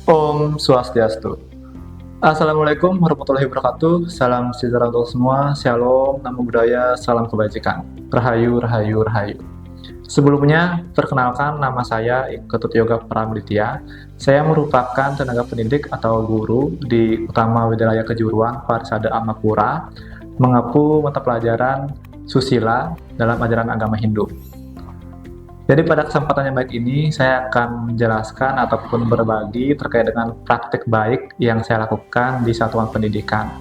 Om Swastiastu. Assalamualaikum warahmatullahi wabarakatuh. Salam sejahtera untuk semua. Shalom, namo buddhaya, salam kebajikan. Rahayu, rahayu, rahayu. Sebelumnya, perkenalkan nama saya Ketut Yoga Pramuditya. Saya merupakan tenaga pendidik atau guru di Utama Widyalaya Kejuruan Parisada Amapura, mengapu mata pelajaran susila dalam ajaran agama Hindu. Jadi pada kesempatan yang baik ini, saya akan menjelaskan ataupun berbagi terkait dengan praktik baik yang saya lakukan di satuan pendidikan.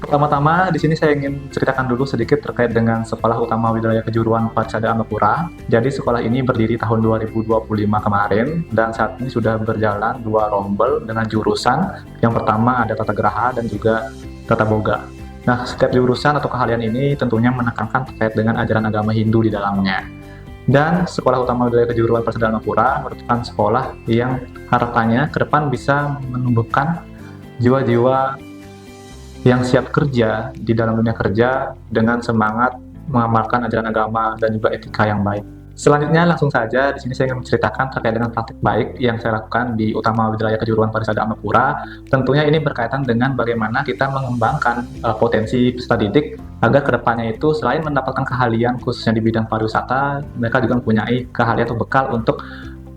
Pertama-tama, di sini saya ingin ceritakan dulu sedikit terkait dengan Sekolah Utama Widyalaya Kejuruan Parisada Amapura. Jadi sekolah ini berdiri tahun 2025 kemarin, dan saat ini sudah berjalan 2 rombel dengan jurusan. Yang pertama ada Tata Geraha dan juga Tata Boga. Nah, setiap jurusan atau keahlian ini tentunya menekankan terkait dengan ajaran agama Hindu di dalamnya. Dan Sekolah Utama Widyalaya Kejuruan Parisada Amapura merupakan sekolah yang harapannya ke depan bisa menumbuhkan jiwa-jiwa yang siap kerja di dalam dunia kerja dengan semangat mengamalkan ajaran agama dan juga etika yang baik. Selanjutnya langsung saja di sini saya ingin menceritakan terkait dengan praktik baik yang saya lakukan di Utama Widyalaya Kejuruan Parisada Amapura. Tentunya ini berkaitan dengan bagaimana kita mengembangkan potensi peserta didik agar kedepannya itu selain mendapatkan keahlian khususnya di bidang pariwisata, mereka juga mempunyai keahlian atau bekal untuk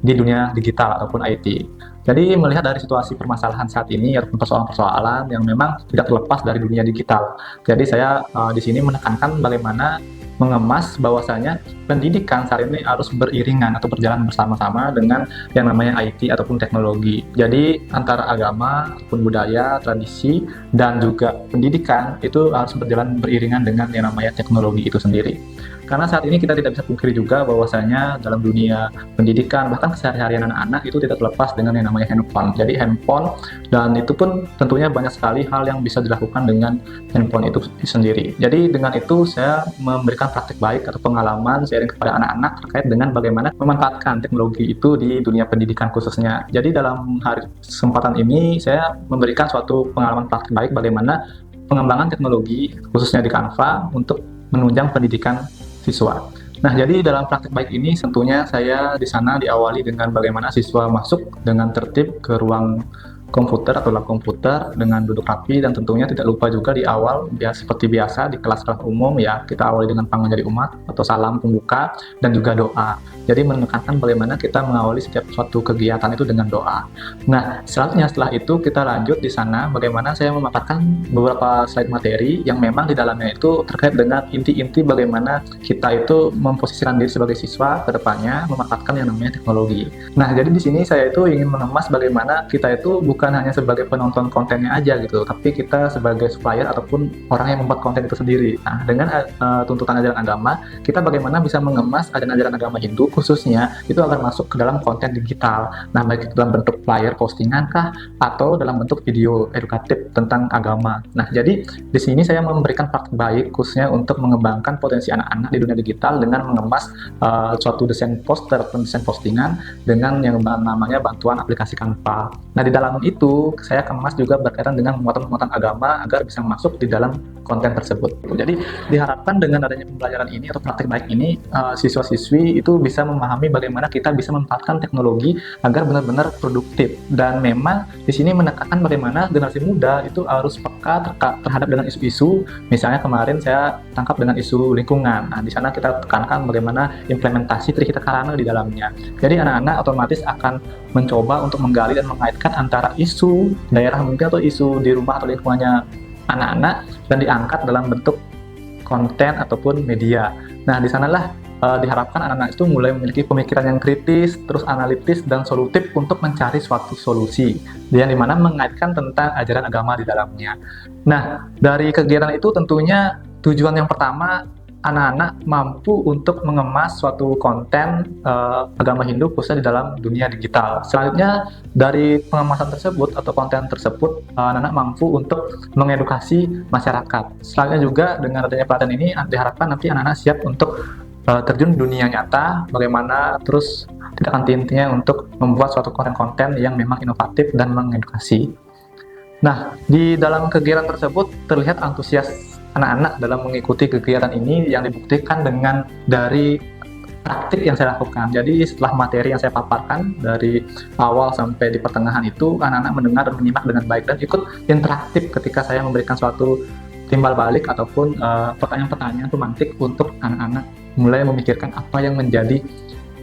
di dunia digital ataupun IT. Jadi melihat dari situasi permasalahan saat ini ataupun persoalan-persoalan yang memang tidak terlepas dari dunia digital. Jadi saya di sini menekankan bagaimana mengemas bahwasanya pendidikan saat ini harus beriringan atau berjalan bersama-sama dengan yang namanya IT ataupun teknologi. Jadi antara agama ataupun budaya, tradisi, dan juga pendidikan itu harus berjalan beriringan dengan yang namanya teknologi itu sendiri. Karena saat ini kita tidak bisa pungkiri juga bahwasanya dalam dunia pendidikan bahkan keseharian anak-anak itu tidak terlepas dengan yang namanya handphone. Jadi handphone, dan itu pun tentunya banyak sekali hal yang bisa dilakukan dengan handphone itu sendiri. Jadi dengan itu saya memberikan praktik baik atau pengalaman sharing kepada anak-anak terkait dengan bagaimana memanfaatkan teknologi itu di dunia pendidikan khususnya. Jadi dalam hari kesempatan ini saya memberikan suatu pengalaman praktik baik bagaimana pengembangan teknologi khususnya di Canva untuk menunjang pendidikan siswa. Nah, jadi dalam praktik baik ini tentunya saya di sana diawali dengan bagaimana siswa masuk dengan tertib ke ruang komputer atau lab komputer dengan duduk rapi, dan tentunya tidak lupa juga di awal seperti biasa di kelas-kelas umum ya, kita awali dengan panggil jadi umat atau salam pembuka dan juga doa. Jadi menekankan bagaimana kita mengawali setiap suatu kegiatan itu dengan doa. Nah, selanjutnya setelah itu kita lanjut di sana bagaimana saya memaparkan beberapa slide materi yang memang di dalamnya itu terkait dengan inti-inti bagaimana kita itu memposisikan diri sebagai siswa ke depannya memanfaatkan yang namanya teknologi. Nah, jadi di sini saya itu ingin mengemas bagaimana kita itu bukan hanya sebagai penonton kontennya aja gitu, tapi kita sebagai supplier ataupun orang yang membuat konten itu sendiri. Nah, dengan tuntutan ajaran agama, kita bagaimana bisa mengemas ajaran agama Hindu khususnya itu agar masuk ke dalam konten digital. Nah, baik itu dalam bentuk flyer postingan kah atau dalam bentuk video edukatif tentang agama. Nah, jadi di sini saya memberikan praktik baik khususnya untuk mengembangkan potensi anak-anak di dunia digital dengan mengemas suatu desain poster atau desain postingan dengan yang namanya bantuan aplikasi Canva. Nah, di dalam itu saya kemas juga berkaitan dengan muatan-muatan agama agar bisa masuk di dalam konten tersebut. Jadi diharapkan dengan adanya pembelajaran ini atau praktik baik ini, siswa-siswi itu bisa memahami bagaimana kita bisa memanfaatkan teknologi agar benar-benar produktif. Dan memang di sini menekankan bagaimana generasi muda itu harus peka terhadap dengan isu-isu. Misalnya kemarin saya tangkap dengan isu lingkungan. Nah, di sana kita tekankan bagaimana implementasi Trihita Karana di dalamnya. Jadi anak-anak otomatis akan mencoba untuk menggali dan mengaitkan antara isu daerah mungkin atau isu di rumah atau lingkungannya anak-anak dan diangkat dalam bentuk konten ataupun media. Nah, di sanalah diharapkan anak-anak itu mulai memiliki pemikiran yang kritis, terus analitis dan solutif untuk mencari suatu solusi, yang dimana mengaitkan tentang ajaran agama di dalamnya. Nah, dari kegiatan itu tentunya tujuan yang pertama anak-anak mampu untuk mengemas suatu konten agama Hindu khususnya di dalam dunia digital. Selanjutnya dari pengemasan tersebut atau konten tersebut anak-anak mampu untuk mengedukasi masyarakat. Selanjutnya juga dengan adanya pelatihan ini diharapkan nanti anak-anak siap untuk terjun di dunia nyata, bagaimana terus tidak henti-hentinya untuk membuat suatu konten-konten yang memang inovatif dan mengedukasi. Nah, di dalam kegiatan tersebut terlihat antusias anak-anak dalam mengikuti kegiatan ini yang dibuktikan dengan dari praktik yang saya lakukan. Jadi setelah materi yang saya paparkan dari awal sampai di pertengahan itu, anak-anak mendengar dan menyimak dengan baik dan ikut interaktif ketika saya memberikan suatu timbal balik ataupun pertanyaan-pertanyaan pemantik untuk anak-anak mulai memikirkan apa yang menjadi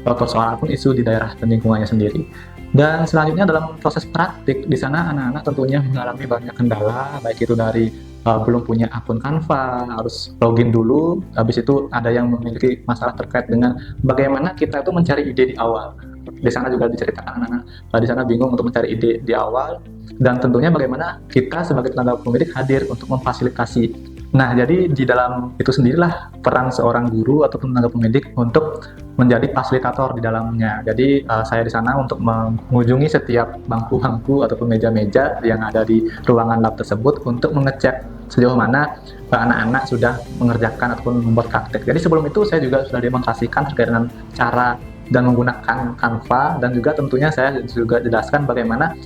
persoalan pun isu di daerah dan lingkungannya sendiri. Dan selanjutnya dalam proses praktik, di sana anak-anak tentunya mengalami banyak kendala, baik itu dari belum punya akun Canva, harus login dulu, habis itu ada yang memiliki masalah terkait dengan bagaimana kita itu mencari ide di awal. Di sana juga diceritakan anak-anak, di sana bingung untuk mencari ide di awal, dan tentunya bagaimana kita sebagai tenaga pendidik hadir untuk memfasilitasi. Nah, jadi di dalam itu sendirilah peran seorang guru atau tenaga pendidik untuk menjadi fasilitator di dalamnya. Jadi saya di sana untuk mengunjungi setiap bangku-bangku ataupun meja-meja yang ada di ruangan lab tersebut untuk mengecek sejauh mana anak-anak sudah mengerjakan ataupun membuat praktek. Jadi sebelum itu saya juga sudah demonstrasikan terkait dengan cara dan menggunakan Canva, dan juga tentunya saya juga jelaskan bagaimana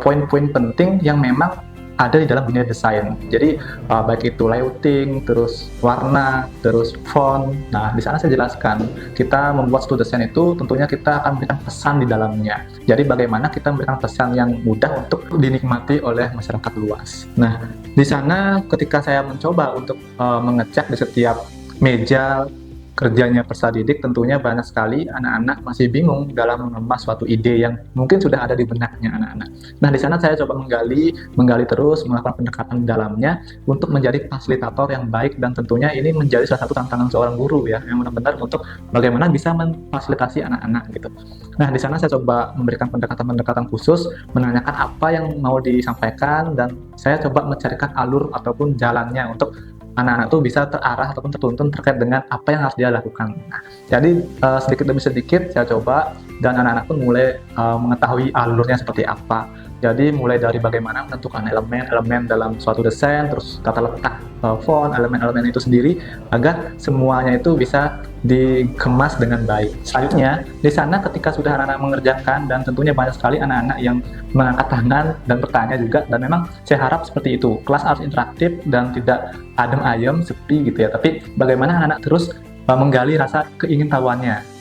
poin-poin penting yang memang ada di dalam dunia desain. Jadi baik itu layouting, terus warna, terus font. Nah, di sana saya jelaskan, kita membuat suatu desain itu tentunya kita akan memberikan pesan di dalamnya. Jadi bagaimana kita memberikan pesan yang mudah untuk dinikmati oleh masyarakat luas. Nah, di sana ketika saya mencoba untuk mengecek di setiap meja kerjanya peserta didik, tentunya banyak sekali anak-anak masih bingung dalam mengemas suatu ide yang mungkin sudah ada di benaknya anak-anak. Nah, di sana saya coba menggali terus, melakukan pendekatan di dalamnya untuk menjadi fasilitator yang baik, dan tentunya ini menjadi salah satu tantangan seorang guru ya, yang benar-benar untuk bagaimana bisa memfasilitasi anak-anak gitu. Nah, di sana saya coba memberikan pendekatan-pendekatan khusus, menanyakan apa yang mau disampaikan, dan saya coba mencarikan alur ataupun jalannya untuk anak-anak tuh bisa terarah ataupun tertuntun terkait dengan apa yang harus dia lakukan. Nah, jadi sedikit demi sedikit saya coba, dan anak-anak pun mulai mengetahui alurnya seperti apa. Jadi mulai dari bagaimana menentukan elemen-elemen dalam suatu desain, terus tata letak font, elemen-elemen itu sendiri, agar semuanya itu bisa dikemas dengan baik. Selanjutnya, di sana ketika sudah anak-anak mengerjakan, dan tentunya banyak sekali anak-anak yang mengangkat tangan dan bertanya juga, dan memang saya harap seperti itu. Kelas harus interaktif dan tidak adem ayem, sepi gitu ya. Tapi bagaimana anak-anak terus menggali rasa keingintahuannya.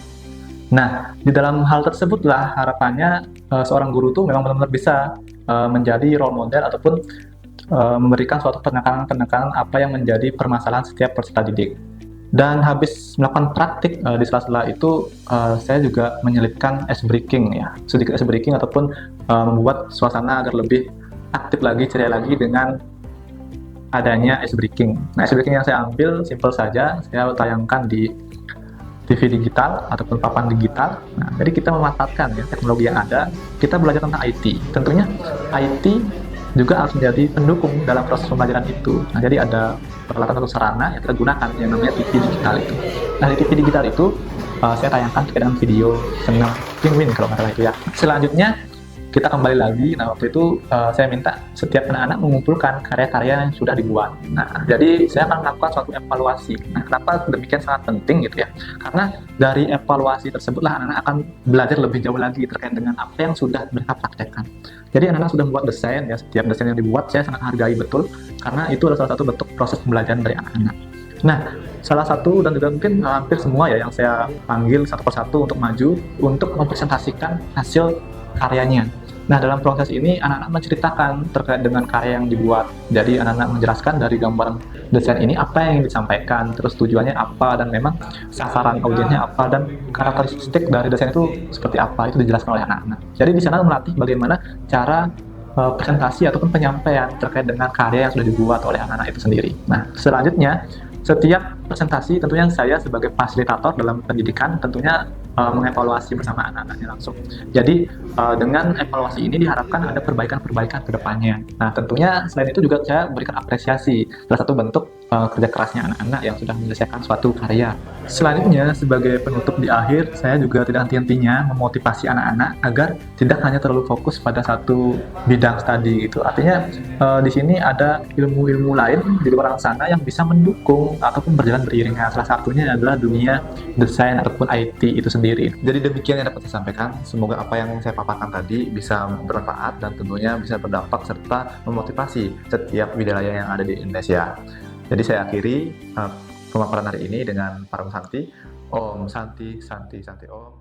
Nah, di dalam hal tersebutlah harapannya seorang guru tuh memang benar-benar bisa menjadi role model ataupun memberikan suatu penekanan-penekanan apa yang menjadi permasalahan setiap peserta didik. Dan habis melakukan praktik di sela-sela itu, saya juga menyelipkan ice breaking ya, sedikit ice breaking ataupun membuat suasana agar lebih aktif lagi, ceria lagi dengan adanya ice breaking. Nah, ice breaking yang saya ambil simple saja, saya tayangkan di TV digital ataupun papan digital. Nah, jadi kita memanfaatkan ya teknologi yang ada, kita belajar tentang IT. Tentunya IT juga harus menjadi pendukung dalam proses pembelajaran itu. Nah, jadi ada peralatan atau sarana yang kita gunakan yang namanya TV digital itu. Nah, di TV digital itu saya tayangkan terkait dengan video senam penguin kalau nggak salah itu ya. Selanjutnya kita kembali lagi. Nah, waktu itu saya minta setiap anak-anak mengumpulkan karya-karya yang sudah dibuat. Nah, jadi saya akan melakukan suatu evaluasi. Nah, kenapa demikian sangat penting gitu ya? Karena dari evaluasi tersebutlah anak-anak akan belajar lebih jauh lagi terkait dengan apa yang sudah mereka praktekkan. Jadi anak-anak sudah membuat desain ya, setiap desain yang dibuat saya sangat hargai betul, karena itu adalah salah satu bentuk proses pembelajaran dari anak-anak. Nah, salah satu dan juga mungkin hampir semua ya yang saya panggil satu persatu untuk maju untuk mempresentasikan hasil karyanya. Nah, dalam proses ini anak-anak menceritakan terkait dengan karya yang dibuat. Jadi anak-anak menjelaskan dari gambaran desain ini apa yang ingin disampaikan, terus tujuannya apa, dan memang sasaran audiensnya apa, dan karakteristik dari desain itu seperti apa, itu dijelaskan oleh anak-anak. Jadi di sana melatih bagaimana cara presentasi ataupun penyampaian terkait dengan karya yang sudah dibuat oleh anak-anak itu sendiri. Nah, selanjutnya setiap presentasi tentunya saya sebagai fasilitator dalam pendidikan tentunya mengevaluasi bersama anak-anaknya langsung. Jadi dengan evaluasi ini diharapkan ada perbaikan-perbaikan ke depannya. Nah, tentunya selain itu juga saya berikan apresiasi, salah satu bentuk kerja kerasnya anak-anak yang sudah menyelesaikan suatu karya. Selanjutnya, sebagai penutup di akhir, saya juga tidak henti-hentinya memotivasi anak-anak agar tidak hanya terlalu fokus pada satu bidang studi gitu. Artinya di sini ada ilmu-ilmu lain di luar sana yang bisa mendukung ataupun berjalan beriringan. Salah satunya adalah dunia desain ataupun IT itu sendiri. Jadi demikian yang dapat saya sampaikan. Semoga apa yang saya paparkan tadi bisa bermanfaat dan tentunya bisa berdampak serta memotivasi setiap wilayah yang ada di Indonesia. Jadi saya akhiri pemaparan hari ini dengan para pesanti. Om, Santi, Santi, Santi Om.